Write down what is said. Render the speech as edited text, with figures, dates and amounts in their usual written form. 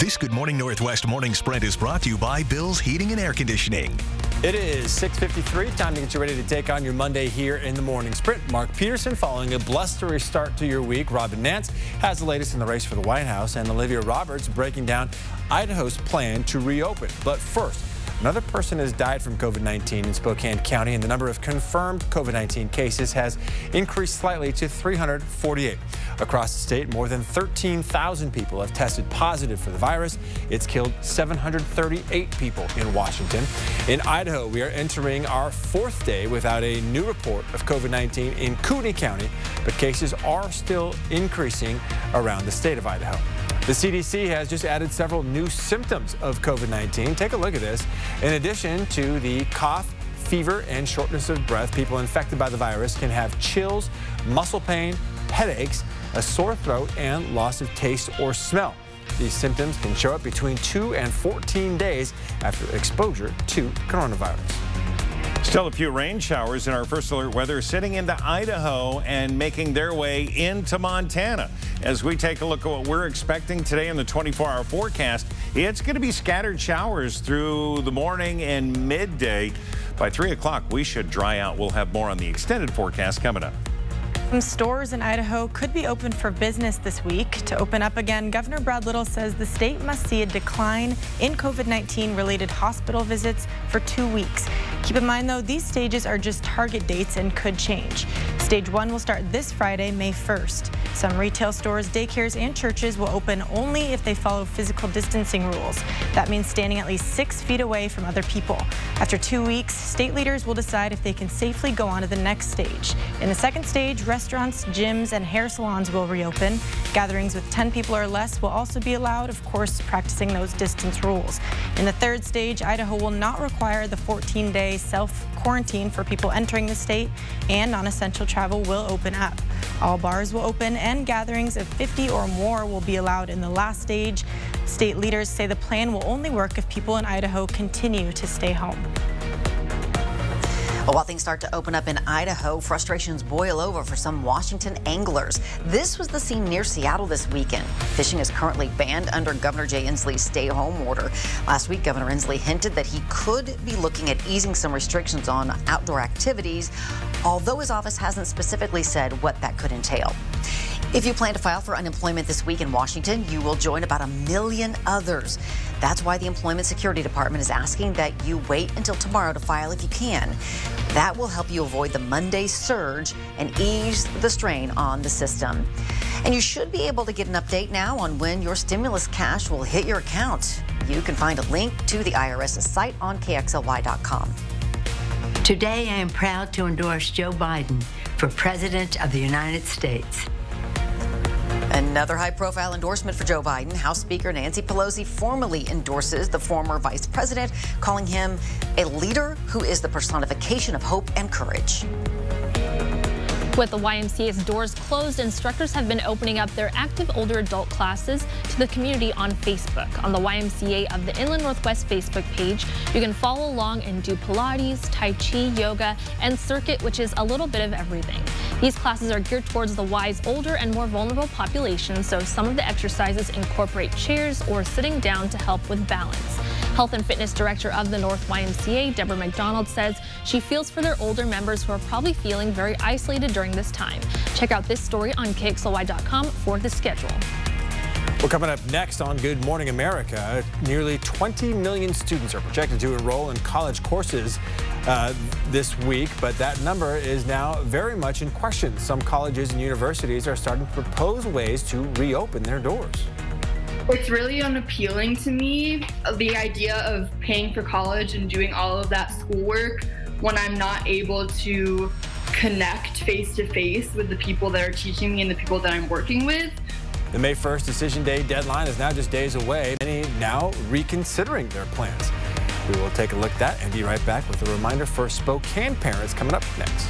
This Good Morning Northwest Morning Sprint is brought to you by Bill's Heating and Air Conditioning. It is 6:53. Time to get you ready to take on your Monday here in the Morning Sprint. Mark Peterson following a blustery start to your week. Robin Nance has the latest in the race for the White House, and Olivia Roberts breaking down Idaho's plan to reopen. But first, another person has died from COVID-19 in Spokane County, and the number of confirmed COVID-19 cases has increased slightly to 348. Across the state, more than 13,000 people have tested positive for the virus. It's killed 738 people in Washington. In Idaho, we are entering our fourth day without a new report of COVID-19 in Kootenai County, but cases are still increasing around the state of Idaho. The CDC has just added several new symptoms of COVID-19. Take a look at this. In addition to the cough, fever, and shortness of breath, people infected by the virus can have chills, muscle pain, headaches, a sore throat, and loss of taste or smell. These symptoms can show up between 2 and 14 days after exposure to coronavirus. Still a few rain showers in our first alert weather sitting into Idaho and making their way into Montana. As we take a look at what we're expecting today in the 24-hour forecast, it's going to be scattered showers through the morning and midday. By 3 o'clock, we should dry out. We'll have more on the extended forecast coming up. Some stores in Idaho could be open for business this week. To open up again, Governor Brad Little says the state must see a decline in COVID-19 related hospital visits for 2 weeks. Keep in mind, though, these stages are just target dates and could change. Stage 1 will start this Friday, May 1st. Some retail stores, daycares, and churches will open only if they follow physical distancing rules. That means standing at least 6 feet away from other people. After 2 weeks, state leaders will decide if they can safely go on to the next stage. In the second stage, restaurants, gyms, and hair salons will reopen. Gatherings with 10 people or less will also be allowed, of course, practicing those distance rules. In the third stage, Idaho will not require the 14-day self-quarantine for people entering the state, and non-essential travel will open up. All bars will open, and gatherings of 50 or more will be allowed in the last stage. State leaders say the plan will only work if people in Idaho continue to stay home. Well, while things start to open up in Idaho, frustrations boil over for some Washington anglers. This was the scene near Seattle this weekend. Fishing is currently banned under Governor Jay Inslee's stay-home order. Last week, Governor Inslee hinted that he could be looking at easing some restrictions on outdoor activities, although his office hasn't specifically said what that could entail. If you plan to file for unemployment this week in Washington, you will join about 1 million others. That's why the Employment Security Department is asking that you wait until tomorrow to file if you can. That will help you avoid the Monday surge and ease the strain on the system. And you should be able to get an update now on when your stimulus cash will hit your account. You can find a link to the IRS's site on KXLY.com. Today, I am proud to endorse Joe Biden for President of the United States. Another high-profile endorsement for Joe Biden. House Speaker Nancy Pelosi formally endorses the former vice president, calling him a leader who is the personification of hope and courage. With the YMCA's doors closed, instructors have been opening up their active older adult classes to the community on Facebook. On the YMCA of the Inland Northwest Facebook page, you can follow along and do Pilates, Tai Chi, yoga, and circuit, which is a little bit of everything. These classes are geared towards the Y's older and more vulnerable population, so some of the exercises incorporate chairs or sitting down to help with balance. Health and Fitness Director of the North YMCA, Deborah McDonald, says she feels for their older members who are probably feeling very isolated during this time. Check out this story on KXLY.com for the schedule. Well, coming up next on Good Morning America, nearly 20 million students are projected to enroll in college courses this week, but that number is now very much in question. Some colleges and universities are starting to propose ways to reopen their doors. It's really unappealing to me, the idea of paying for college and doing all of that schoolwork when I'm not able to connect face-to-face with the people that are teaching me and the people that I'm working with. The May 1st decision day deadline is now just days away. Many now reconsidering their plans. We will take a look at that and be right back with a reminder for Spokane parents coming up next.